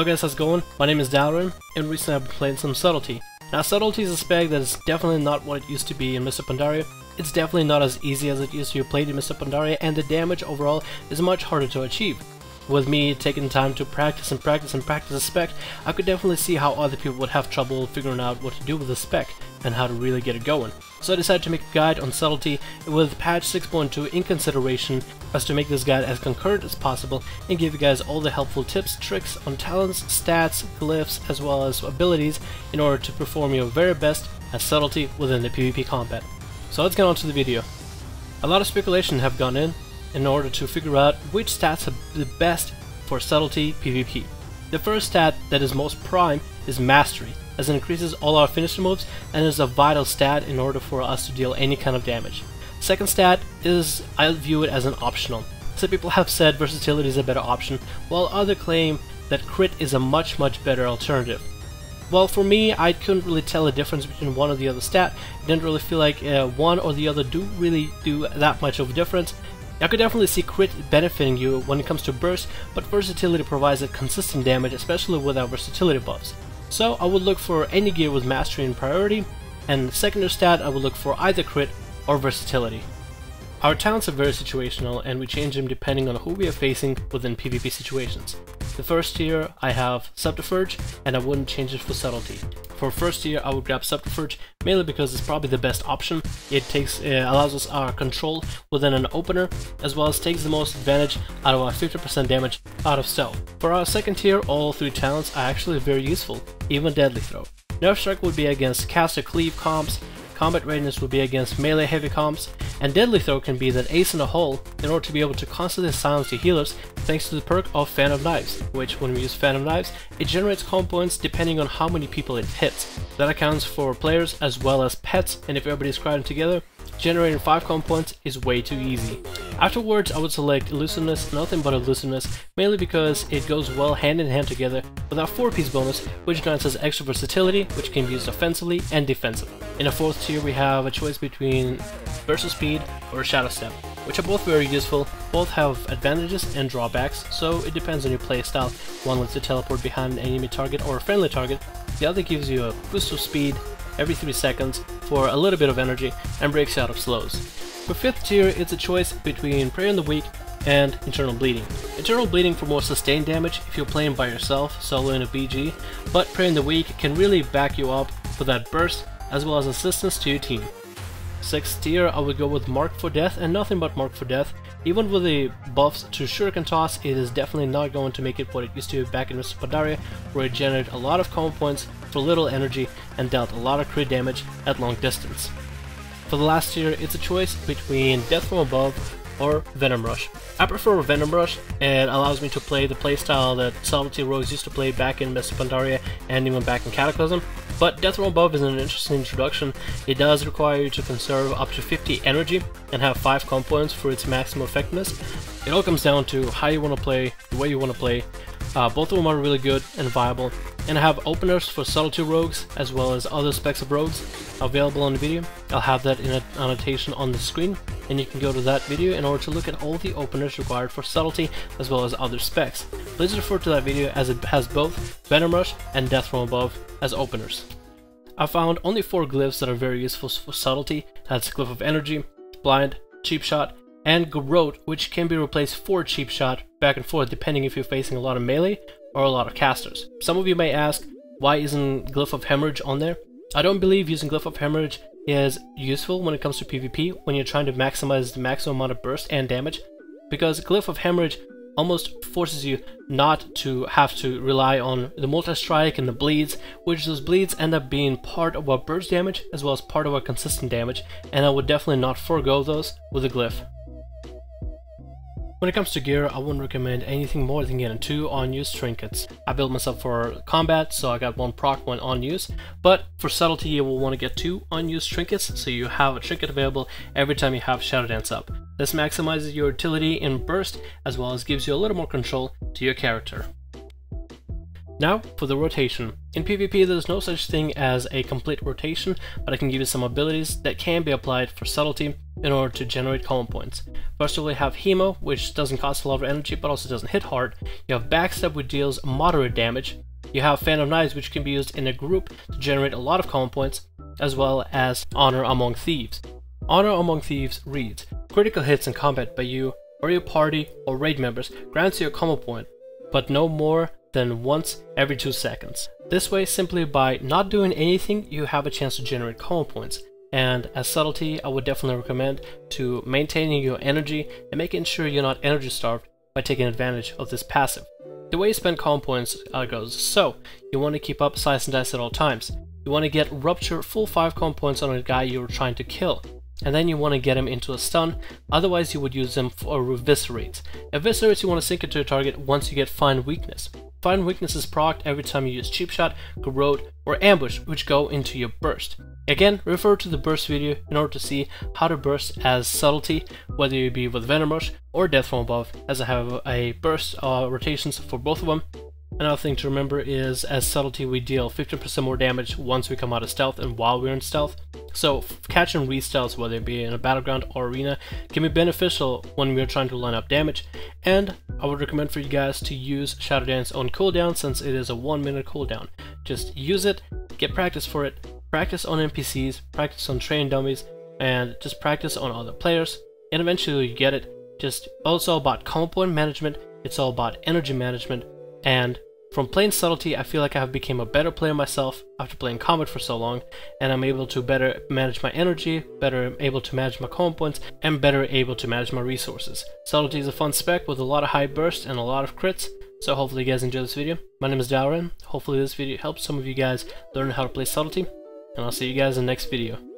Hello guys, how's it going? My name is Dalrin, and recently I've been playing some Subtlety. Now Subtlety is a spec that is definitely not what it used to be in Mr. Pandaria. It's definitely not as easy as it used to be played in Mr. Pandaria, and the damage overall is much harder to achieve. With me taking time to practice the spec, I could definitely see how other people would have trouble figuring out what to do with the spec and how to really get it going. So I decided to make a guide on Subtlety with patch 6.2 in consideration, as to make this guide as concurrent as possible and give you guys all the helpful tips, tricks on talents, stats, glyphs, as well as abilities in order to perform your very best at Subtlety within the PvP combat. So let's get on to the video. A lot of speculation have gone in order to figure out which stats are the best for Subtlety PvP. The first stat that is most prime is Mastery, as it increases all our finisher moves and is a vital stat in order for us to deal any kind of damage. Second stat is, I view it as an optional. Some people have said Versatility is a better option, while others claim that Crit is a much better alternative. Well, for me, I couldn't really tell the difference between one or the other stat. I didn't really feel like one or the other do that much of a difference. I could definitely see Crit benefiting you when it comes to burst, but Versatility provides a consistent damage, especially with our Versatility buffs. So I would look for any gear with Mastery in priority, and secondary stat I would look for either Crit or Versatility. Our talents are very situational, and we change them depending on who we are facing within PvP situations. The first tier I have Subterfuge, and I wouldn't change it for Subtlety. For first tier I would grab Subterfuge, mainly because it's probably the best option. It allows us our control within an opener, as well as takes the most advantage out of our 50% damage out of stealth. For our second tier, all three talents are actually very useful, even Deadly Throw. Nerf Strike would be against caster cleave comps, Combat Readiness would be against melee heavy comps, and Deadly Throw can be that ace in the hole in order to be able to constantly silence your healers thanks to the perk of Fan of Knives, which when we use Fan of Knives, it generates comp points depending on how many people it hits. That accounts for players as well as pets, and if everybody's crowded together, generating 5 comp points is way too easy. Afterwards I would select Elusiveness, nothing but Elusiveness, mainly because it goes well hand in hand together with our 4-piece bonus, which grants us extra versatility, which can be used offensively and defensively. In a fourth tier we have a choice between Burst of Speed or Shadow Step, which are both very useful. Both have advantages and drawbacks, so it depends on your playstyle. One lets you teleport behind an enemy target or a friendly target, the other gives you a boost of speed every 3 seconds for a little bit of energy and breaks you out of slows. For 5th tier, it's a choice between Prey on the Weak and Internal Bleeding. Internal Bleeding for more sustained damage if you're playing by yourself, solo in a BG, but Prey on the Weak can really back you up for that burst as well as assistance to your team. 6th tier, I would go with Mark for Death and nothing but Mark for Death. Even with the buffs to Shuriken Toss, it is definitely not going to make it what it used to back in Mr. Pandaria, where it generated a lot of combo points for little energy and dealt a lot of crit damage at long distance. For the last tier, it's a choice between Death from Above or Venom Rush. I prefer Venom Rush. It allows me to play the playstyle that Subtlety rogues used to play back in Mr. Pandaria and even back in Cataclysm. But Death from Above is an interesting introduction. It does require you to conserve up to 50 energy and have 5 comp points for its maximum effectiveness. It all comes down to how you want to play, the way you want to play. Both of them are really good and viable, and I have openers for Subtlety rogues as well as other specs of rogues available on the video. I'll have that in an annotation on the screen, and you can go to that video in order to look at all the openers required for Subtlety as well as other specs. Please refer to that video as it has both Venom Rush and Death from Above as openers. I found only 4 glyphs that are very useful for Subtlety. That's Glyph of Energy, Blind, Cheap Shot, and Garrote, which can be replaced for Cheap Shot back and forth depending if you're facing a lot of melee or a lot of casters. Some of you may ask, why isn't Glyph of Hemorrhage on there? I don't believe using Glyph of Hemorrhage is useful when it comes to PvP when you're trying to maximize the maximum amount of burst and damage, because Glyph of Hemorrhage almost forces you not to have to rely on the multi-strike and the bleeds, which those bleeds end up being part of our burst damage as well as part of our consistent damage, and I would definitely not forego those with a glyph. When it comes to gear, I wouldn't recommend anything more than getting 2 on-use trinkets. I built myself for combat, so I got 1 proc, 1 on-use, but for Subtlety you will want to get 2 on-use trinkets, so you have a trinket available every time you have Shadow Dance up. This maximizes your utility in burst, as well as gives you a little more control to your character. Now for the rotation. In PvP there's no such thing as a complete rotation, but I can give you some abilities that can be applied for Subtlety in order to generate common points. First of all, you have Hemo, which doesn't cost a lot of energy but also doesn't hit hard. You have Backstab, which deals moderate damage. You have Fan of Knives, which can be used in a group to generate a lot of common points, as well as Honor Among Thieves. Honor Among Thieves reads, critical hits in combat by you or your party or raid members grants you a common point, but no more than once every 2 seconds. This way, simply by not doing anything, you have a chance to generate common points. And as Subtlety, I would definitely recommend to maintaining your energy and making sure you're not energy starved by taking advantage of this passive. The way you spend common points goes so: you want to keep up Slice and Dice at all times. You want to get Rupture full 5 common points on a guy you're trying to kill. And then you want to get him into a stun, otherwise you would use them for Eviscerates. Eviscerates you want to sink into a target once you get Find Weakness. Find Weakness is procced every time you use Cheap Shot, Corrode, or Ambush, which go into your burst. Again, refer to the burst video in order to see how to burst as Subtlety, whether you be with Venom Rush or Death from Above, as I have a burst rotations for both of them. Another thing to remember is, as Subtlety, we deal 15% more damage once we come out of stealth and while we're in stealth. So catch and re-stealths, whether it be in a battleground or arena, can be beneficial when we're trying to line up damage. And I would recommend for you guys to use Shadow Dance on cooldown, since it is a 1-minute cooldown. Just use it, get practice for it, practice on NPCs, practice on train dummies, and just practice on other players, and eventually you get it. Just also about common point management, it's all about energy management, and from playing Subtlety, I feel like I have become a better player myself after playing combat for so long, and I'm able to better manage my energy, better able to manage my common points, and better able to manage my resources. Subtlety is a fun spec with a lot of high bursts and a lot of crits, so hopefully you guys enjoy this video. My name is Dalren. Hopefully this video helps some of you guys learn how to play Subtlety, and I'll see you guys in the next video.